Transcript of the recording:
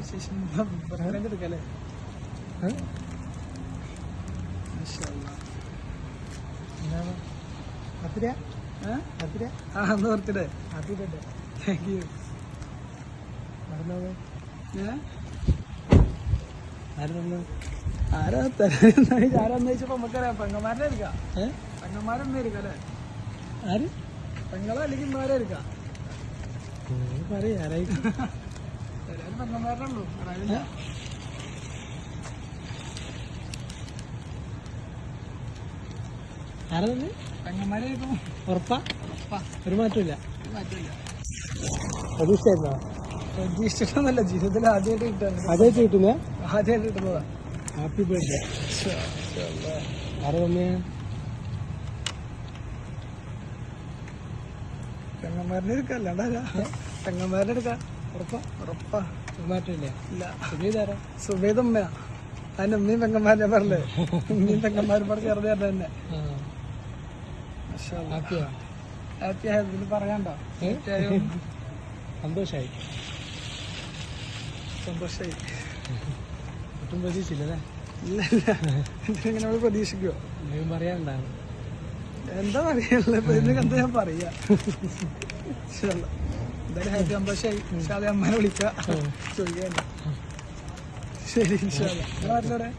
ശേഷം എടുക്കല്ലേ birthday birthday happy birthday thank you മറന്നോ ആരാ ആരാന്ന് ചോദിച്ചപ്പോ നമുക്കറിയാം പെങ്ങന്മാരുടെ എടുക്കാം പെങ്ങന്മാരെന്നെ എടുക്കാം അല്ലേ ആര് പെങ്ങളോ അല്ലെങ്കിൽ ഇന്നവരെ എടുക്കാം പറയും ആരായിരിക്കും എല്ലാവരും പെങ്ങന്മാരുടെ ഉള്ളൂ അറിയില്ല ആരാ തന്നെ പെങ്ങന്മാരായിരിക്കും ഉറപ്പാ ഒരു മാറ്റമില്ല മാറ്റില്ല പ്രതീക്ഷയായിരുന്നോ പ്രതീക്ഷിച്ചിട്ടൊന്നുമല്ല ജീവിതത്തിൽ ആദ്യമായിട്ട് കിട്ടുകയാണ് ആദ്യമായിട്ട് കിട്ടുന്നേ ആദ്യമായിട്ട് കിട്ടുന്നതാ ഹാപ്പി ബർത്ത്ഡേ ആരാ തന്നെ പെങ്ങന്മാരുടെ എടുക്കാം അല്ലാണ്ടാ പെങ്ങന്മാരുടെ എടുക്കാം ഉറപ്പാ ഉറപ്പാ ഒരു മാറ്റമില്ല ഇല്ല സുബീദാരാ സുബേദമ്മ അതിന്റെ ഉമ്മയും പെങ്ങന്മാരെ പറഞ്ഞേ ഉമ്മയും പെങ്ങന്മാരും പറഞ്ഞ് ചേർന്ന് തരണം തന്നെ ഹാപ്പിയാ ഹാപ്പി ആയത് ഇതിൽ പറയാണ്ടോ സന്തോഷായി സന്തോഷായി ഒട്ടും പ്രതീക്ഷിച്ചില്ലല്ലേ ഇല്ല ഇല്ല എന്തിനെങ്ങനെ നമ്മൾ പ്രതീക്ഷിക്കുവോ എന്തെങ്കിലും പറയാനുണ്ടാണ് എന്താ പറയാനുള്ളത് ഇപ്പൊ ഇതിനൊക്കെ എന്താ ഞാൻ പറയാ എന്തായാലും ഹാപ്പി സന്തോഷായി ഇൻഷാല്ലാ അമ്മേനെ വിളിക്കാം ചോദിക്കാൻ ശരി ഇൻഷാല്ലാ നാട്ടിലൂടെ